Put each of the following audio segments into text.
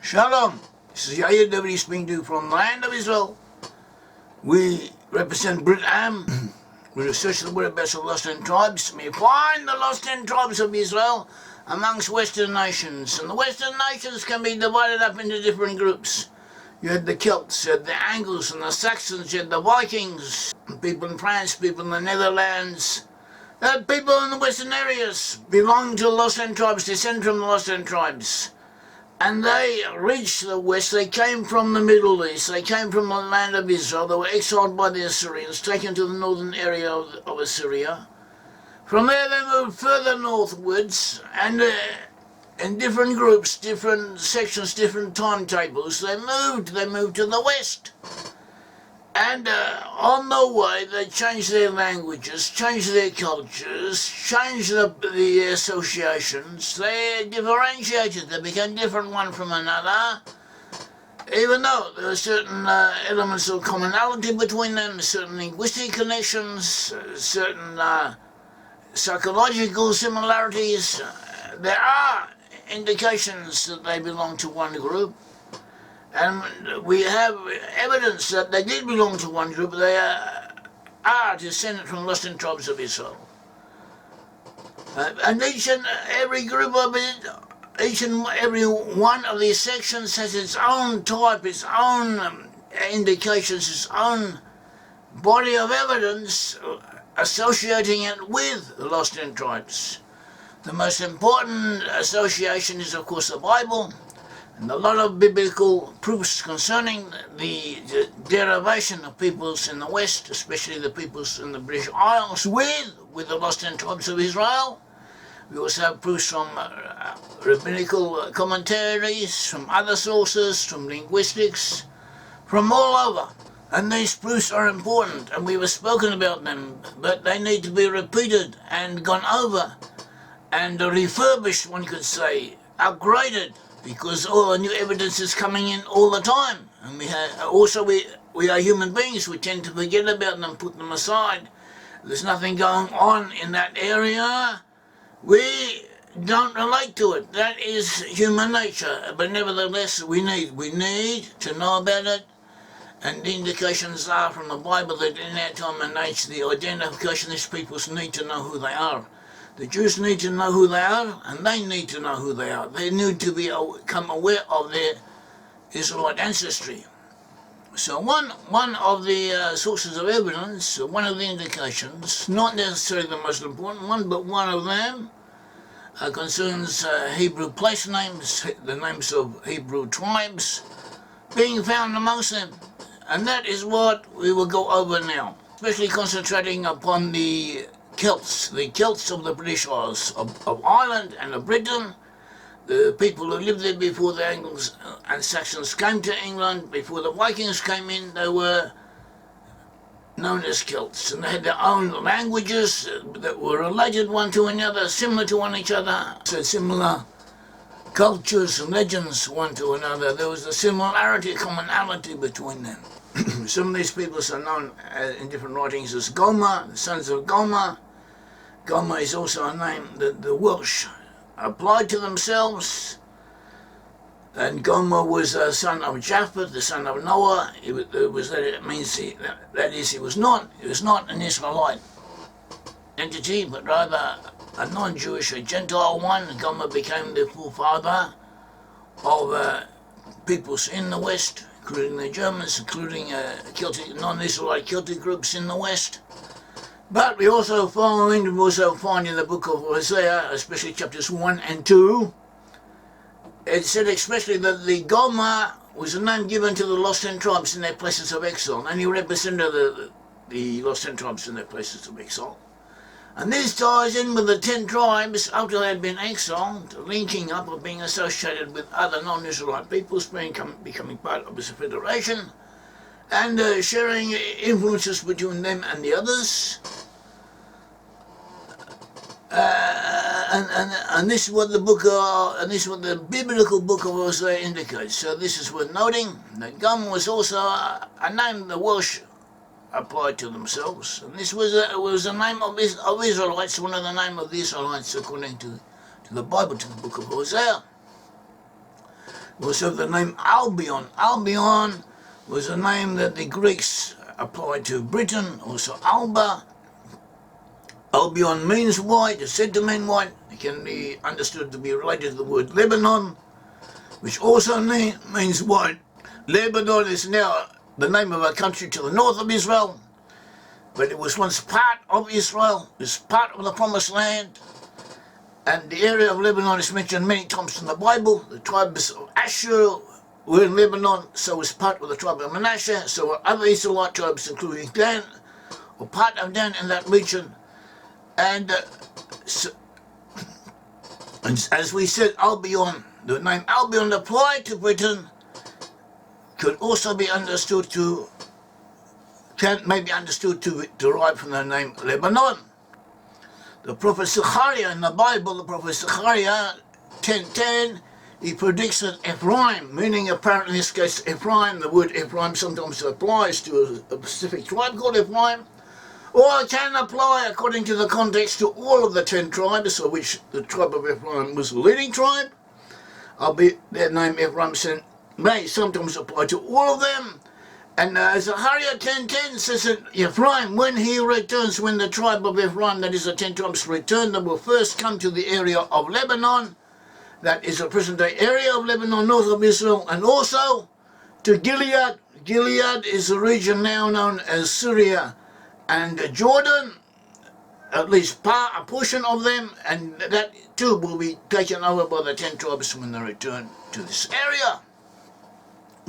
Shalom, this is Yair Davidiy speaking to you from the land of Israel. We represent Brit-Am. We research the whereabouts of lost in tribes. We find the lost in tribes of Israel amongst Western nations. And the Western nations can be divided up into different groups. You had the Celts, you had the Angles and the Saxons, you had the Vikings, people in France, people in the Netherlands. People in the Western areas belong to the lost in tribes, descend from the lost in tribes. And they reached the west. They came from the Middle East. They came from the land of Israel. They were exiled by the Assyrians, taken to the northern area of Assyria. From there they moved further northwards, and in different groups, different sections, different timetables, they moved to the west. And on the way, they changed their languages, changed their cultures, changed the associations. They differentiated. They became different one from another, even though there were certain elements of commonality between them, certain linguistic connections, certain psychological similarities. There are indications that they belong to one group. And we have evidence that they did belong to one group. They are descended from lost in tribes of Israel. And each and every group of it, each and every one of these sections has its own type, its own indications, its own body of evidence associating it with the lost in tribes. The most important association is, of course, the Bible. And a lot of biblical proofs concerning the derivation of peoples in the West, especially the peoples in the British Isles, with the lost in tribes of Israel. We also have proofs from rabbinical commentaries, from other sources, from linguistics, from all over. And these proofs are important, and we have spoken about them, but they need to be repeated and gone over and refurbished, one could say, upgraded, because all the new evidence is coming in all the time. And we are human beings. We tend to forget about them, put them aside. There's nothing going on in that area. We don't relate to it. That is human nature. But nevertheless, we need to know about it. And the indications are from the Bible that in that time and age, the identification of these peoples need to know who they are. The Jews need to know who they are, and they need to know who they are. They need to become aware of their Israelite ancestry. So one of the sources of evidence, one of the indications, not necessarily the most important one, but one of them concerns Hebrew place names, the names of Hebrew tribes, being found amongst them. And that is what we will go over now, especially concentrating upon the Celts of the British Isles, of Ireland and of Britain, the people who lived there before the Angles and Saxons came to England, before the Vikings came in. They were known as Celts, and they had their own languages that were related one to another, similar to one each other, so similar cultures and legends one to another. There was a similarity, commonality between them. Some of these peoples are known in different writings as Gomer, the sons of Gomer. Gomer is also a name that the Welsh applied to themselves. And Gomer was a son of Japheth, the son of Noah. He was not an Israelite entity, but rather a non-Jewish, a Gentile one. Gomer became the forefather of peoples in the West, including the Germans, including Celtic, non-Israelite Celtic groups in the West. But we also find in the book of Hosea, especially chapters 1 and 2, it said especially that the Gomer was a name given to the lost in tribes in their places of exile, and he represented the lost in tribes in their places of exile. And this ties in with the 10 tribes after they had been exiled, linking up or being associated with other non-Israelite peoples, becoming part of this federation, and sharing influences between them and the others. And this is what the biblical book of Hosea indicates. So this is worth noting that Gomer was also a name the Welsh applied to themselves, and this was a name of Israelites, one of the name of the Israelites according to the Bible, to the book of Hosea. Also the name Albion. Albion was a name that the Greeks applied to Britain. Also Alba. Albion means white, is said to mean white. It can be understood to be related to the word Lebanon, which also means white. Lebanon is now the name of a country to the north of Israel, but it was once part of Israel, it was part of the Promised Land, and the area of Lebanon is mentioned many times in the Bible. The tribes of Asher were in Lebanon, so was part of the tribe of Manasseh, so were other Israelite tribes, including Dan, or part of Dan in that region. And as we said, Albion, the name Albion applied to Britain, could also be understood to, derive from the name Lebanon. The prophet Zechariah in the Bible, the prophet Zechariah 10:10, he predicts that Ephraim, meaning apparently in this case Ephraim, the word Ephraim sometimes applies to a specific tribe called Ephraim, or it can apply according to the context to all of the 10 tribes, of which the tribe of Ephraim was the leading tribe, albeit their name Ephraim may sometimes apply to all of them. And Zechariah 10:10 says that Ephraim, when he returns, when the tribe of Ephraim, that is the 10 tribes, return, they will first come to the area of Lebanon, that is a present-day area of Lebanon, north of Israel, and also to Gilead. Gilead is a region now known as Syria and Jordan, at least a portion of them, and that too will be taken over by the 10 tribes when they return to this area.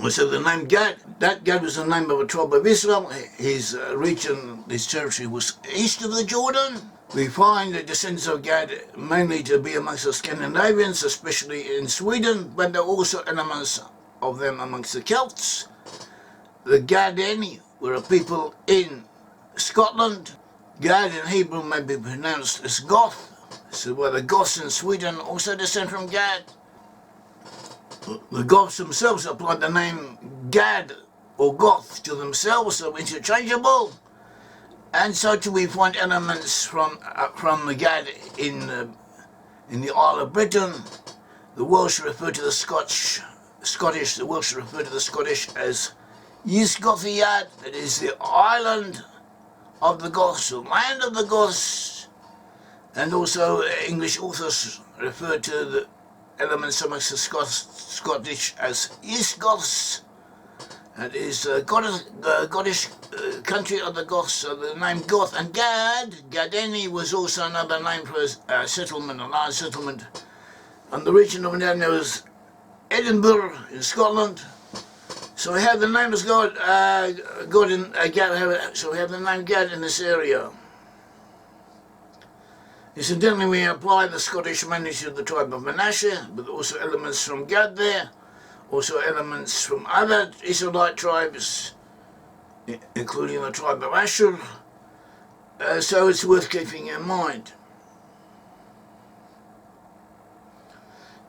So the name Gad, that Gad was the name of a tribe of Israel. His region, his territory was east of the Jordan. We find the descendants of Gad mainly to be amongst the Scandinavians, especially in Sweden, but there are also elements of them amongst the Celts. The Gadeni were a people in Scotland. Gad in Hebrew may be pronounced as Goth, so where the Goths in Sweden also descend from Gad. The Goths themselves applied the name Gad or Goth to themselves, so interchangeable. And so too we find elements from the Gad in the Isle of Britain. The Welsh refer to the Scottish. The Welsh refer to the Scottish as Ysgothiad, that is the island of the Goths, the land of the Goths. And also English authors refer to the elements amongst the Scottish as Ysgoths, that is the Gottish country of the Goths. So the name Goth and Gadeni was also another name for a settlement, a large settlement. And the region of now was Edinburgh in Scotland. So we have the name of God in Gad. So we have the name Gad in this area. Incidentally, we apply the Scottish mainly to the tribe of Manasseh, but also elements from Gad there, also elements from other Israelite tribes, including the tribe of Asher. So it's worth keeping in mind.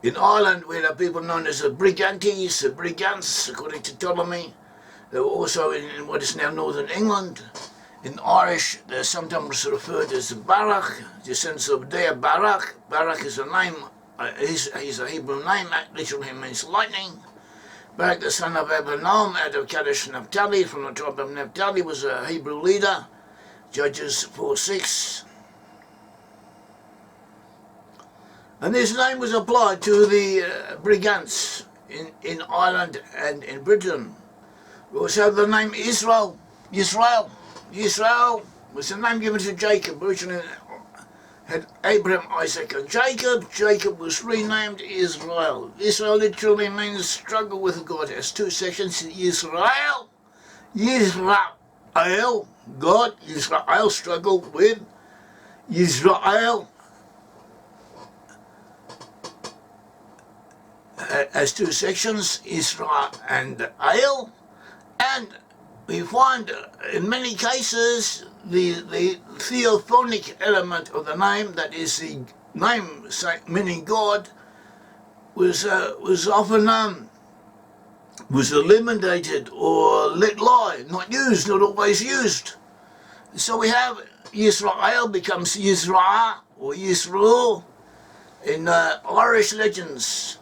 In Ireland, we had people known as the Brigantes, the Brigants, according to Ptolemy. They were also in what is now northern England. In Irish, they're sometimes referred as the Barak, descendants of Dea Barak. Barak is a name, he's a Hebrew name, literally means lightning. Barak, the son of Brit-Am, out of Kadesh Naphtali, from the tribe of Naphtali, was a Hebrew leader. Judges 4:6. And this name was applied to the Brigants in Ireland and in Britain. We also have the name Israel. Israel was the name given to Jacob. Originally had Abraham, Isaac, and Jacob. Jacob was renamed Israel. Israel literally means struggle with God. It has two sections. Israel, God, Israel, struggle with Israel. Has two sections, Israel and Al, and we find in many cases the theophonic element of the name, that is the name meaning God, was often was eliminated or let lie, not used, not always used. So we have Yisrael becomes Yisra or Yisro in Irish legends.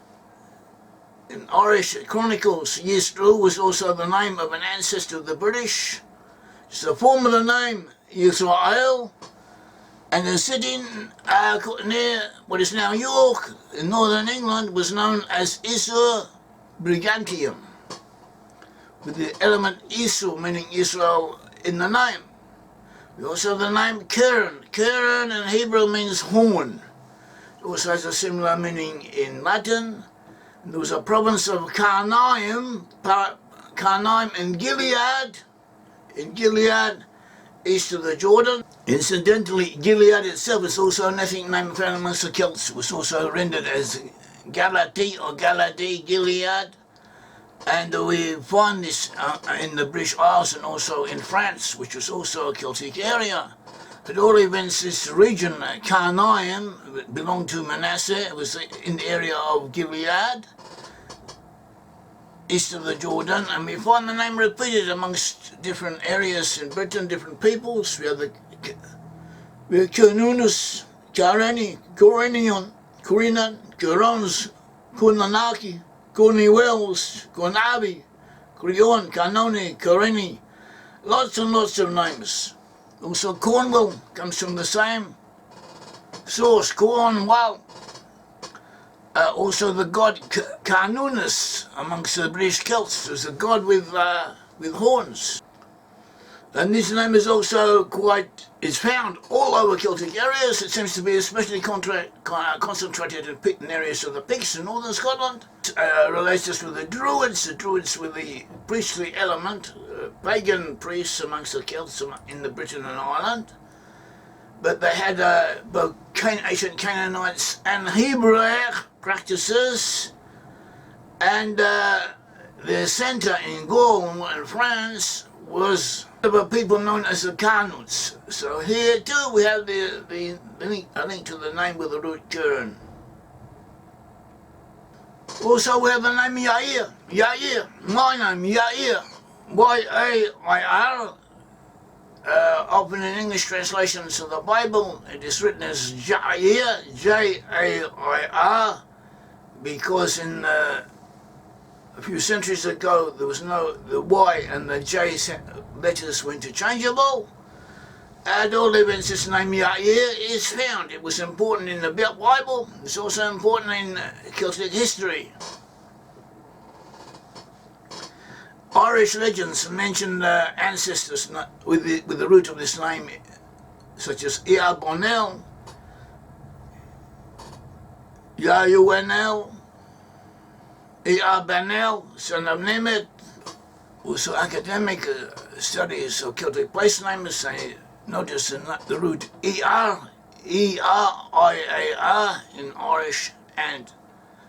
in Irish Chronicles, Yisrael was also the name of an ancestor of the British. It's the form of the name Yisrael, and the city near what is now York in northern England was known as Isur Brigantium, with the element Isur meaning Israel in the name. We also have the name Keren. Keren in Hebrew means horn. It also has a similar meaning in Latin. There was a province of Karnaim in Gilead, east of the Jordan. Incidentally, Gilead itself is also an ethnic name found amongst the Celts. It was also rendered as Galati or Galadi, Gilead. And we find this in the British Isles and also in France, which was also a Celtic area. At all events, this region, Karnaim, belonged to Manasseh. It was in the area of Gilead, east of the Jordan, and we find the name repeated amongst different areas in Britain, different peoples. We have Kernunus, Kareni, Korenion, Korinan, Kurons, Kunanaki, Corny Wells, Cornabi, Creon, Canoni, Coreni, lots and lots of names. Also Cornwall comes from the same source, Cornwall. Also the god Carnunus amongst the British Celts was a god with horns. And this name is also is found all over Celtic areas. It seems to be especially concentrated in areas of the Picts in northern Scotland. Relates us with the Druids with the priestly element, pagan priests amongst the Celts in the Britain and Ireland. But they had both ancient Canaanites and Hebraic practices, and their centre in Gaul and France was the people known as the Carnuts. So here too we have a link to the name with the root Kern. Also we have the name Yair. Yair, my name, Yair. Y-A-I-R. Often in English translations of the Bible it is written as Jair, J-A-I-R, because in a few centuries ago there was the Y and the J letters were interchangeable. At all events, this name Yair is found. It was important in the Bible. It's also important in Celtic history. Irish legends mention ancestors with the root of this name, such as Yair Bonnell, Yair Yair Bannell, son of Nemet. Also academic studies of Celtic place names, they notice the root E-R, E-R-I-A-R in Irish and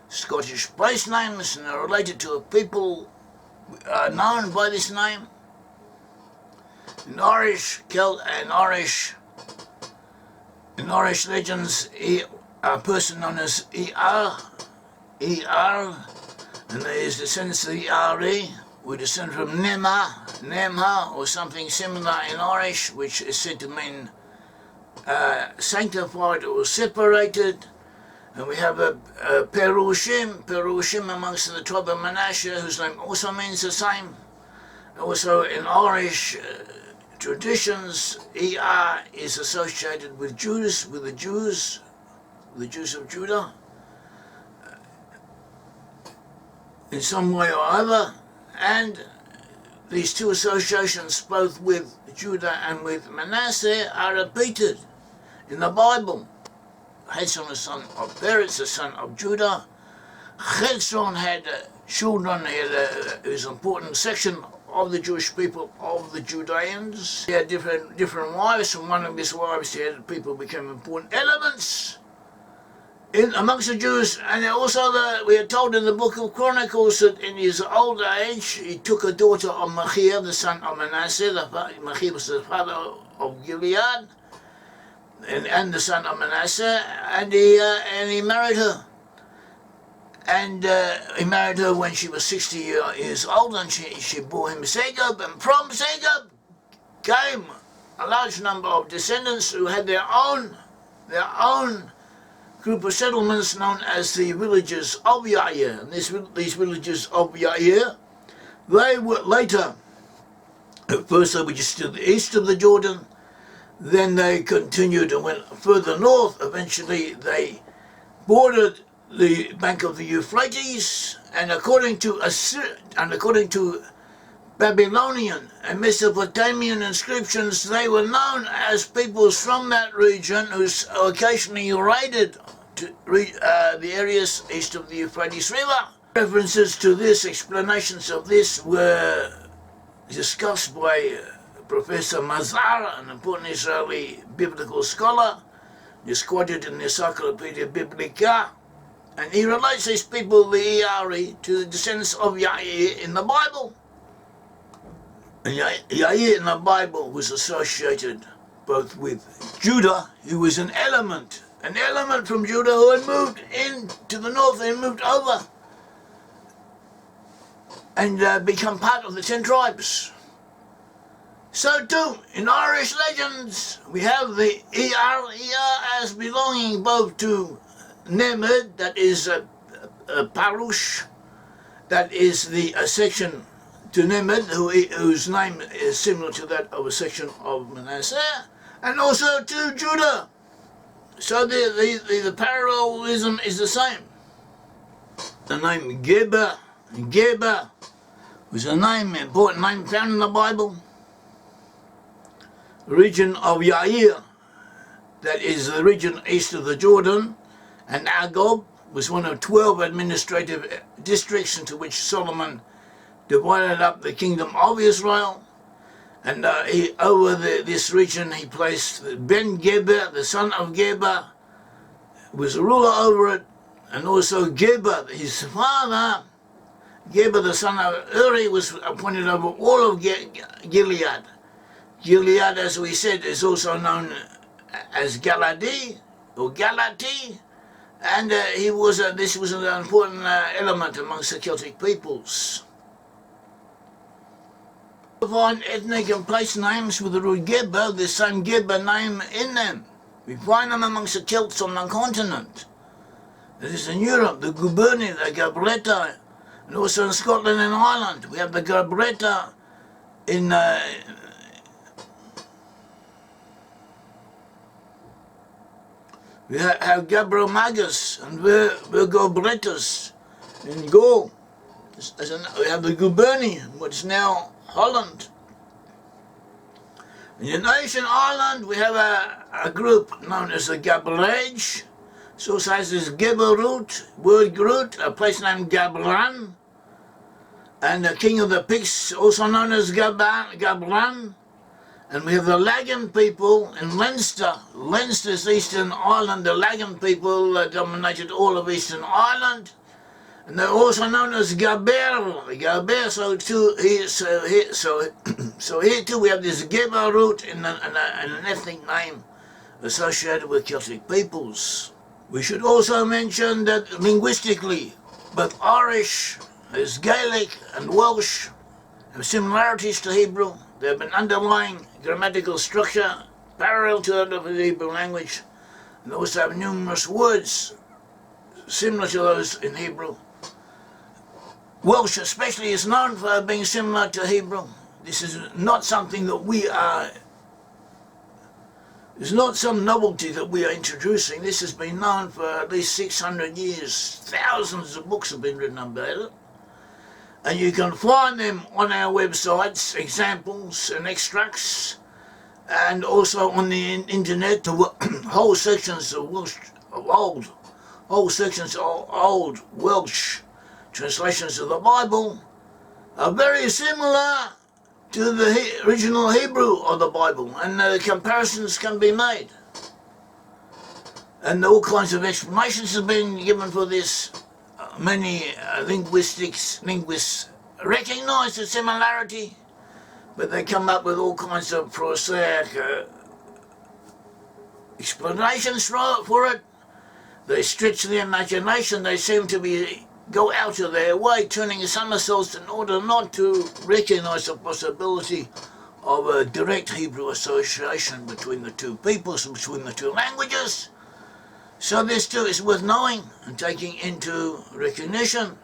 Scottish place names, and are related to a people known by this name. In Irish legends, a person known as E-R, and his descendants of the E-R-E, we descend from Nemha, or something similar in Irish, which is said to mean sanctified or separated. And we have a Perushim amongst the tribe of Manasseh, whose name also means the same. Also in Irish traditions, ER is associated with Judas, with the Jews of Judah, in some way or other. And these two associations, both with Judah and with Manasseh, are repeated in the Bible. Hezron, the son of Peretz, the son of Judah. Hezron had children. It was an important section of the Jewish people, of the Judeans. He had different wives, and one of his wives, people became important elements amongst the Jews. And also we are told in the book of Chronicles that in his old age he took a daughter of Machir, the son of Manasseh. Machir was the father of Gilead, and the son of Manasseh, and he married her. And he married her when she was 60 years old, and she bore him Segub, and from Segub came a large number of descendants who had their own group of settlements known as the villages of Yair. And these villages of Yair, they were later, at first they were just to the east of the Jordan, then they continued and went further north. Eventually they bordered the bank of the Euphrates, and according to Babylonian and Mesopotamian inscriptions, they were known as peoples from that region who occasionally raided the areas east of the Euphrates River. References to this, explanations of this, were discussed by Professor Mazar, an important Israeli biblical scholar, is quoted in the Encyclopedia Biblica, and he relates these people, the Yair, to the descendants of Yair in the Bible. And Yair in the Bible was associated both with Judah, who was an element from Judah who had moved into the north and moved over and become part of the 10 tribes. So too, in Irish legends, we have the Yair as belonging both to Nemed, that is a parush, that is the section to Nemed, whose name is similar to that of a section of Manasseh, and also to Judah. So the parallelism is the same. The name Geber was a name, important name found in the Bible. The region of Yair, that is the region east of the Jordan, and Agob was one of 12 administrative districts into which Solomon divided up the kingdom of Israel. And over this region he placed Ben-Geber, the son of Geber, was a ruler over it, and also Geber, his father, Geber, the son of Uri, was appointed over all of Gilead. Gilead, as we said, is also known as Galadi or Galati, and this was an important element amongst the Celtic peoples. We find ethnic and place names with the root Geber, the same Geber name in them. We find them amongst the Celts on the continent. That is in Europe, the Guberni, the Gabretta, and also in Scotland and Ireland. We have the Gabretta in we have Gabromagus and Vergobrettus in Gaul. We have the Guberni, what is now Holland. In Asian Ireland, we have a group known as the Gabrage. It also has this Geberut, word Groot, a place named Gabran, and the king of the Picts, also known as Gabran. And we have the Lagan people in Leinster. Leinster's Eastern Ireland. The Lagan people dominated all of Eastern Ireland. And they're also known as Gaber. So here too we have this Geber root in an ethnic name associated with Celtic peoples. We should also mention that linguistically, both Irish, as Gaelic and Welsh, have similarities to Hebrew. They have an underlying grammatical structure parallel to that of the Hebrew language, and also have numerous words similar to those in Hebrew. Welsh especially is known for being similar to Hebrew. This is not something that it's not some novelty that we are introducing. This has been known for at least 600 years. Thousands of books have been written about it. And you can find them on our websites, examples and extracts, and also on the internet, whole sections of old Welsh translations of the Bible are very similar to the original Hebrew of the Bible, and comparisons can be made. And all kinds of explanations have been given for this. Many linguists recognize the similarity, but they come up with all kinds of prosaic explanations for it. They stretch the imagination. They seem to go out of their way, turning somersaults in order not to recognize the possibility of a direct Hebrew association between the two peoples and between the two languages. So this too is worth knowing and taking into recognition.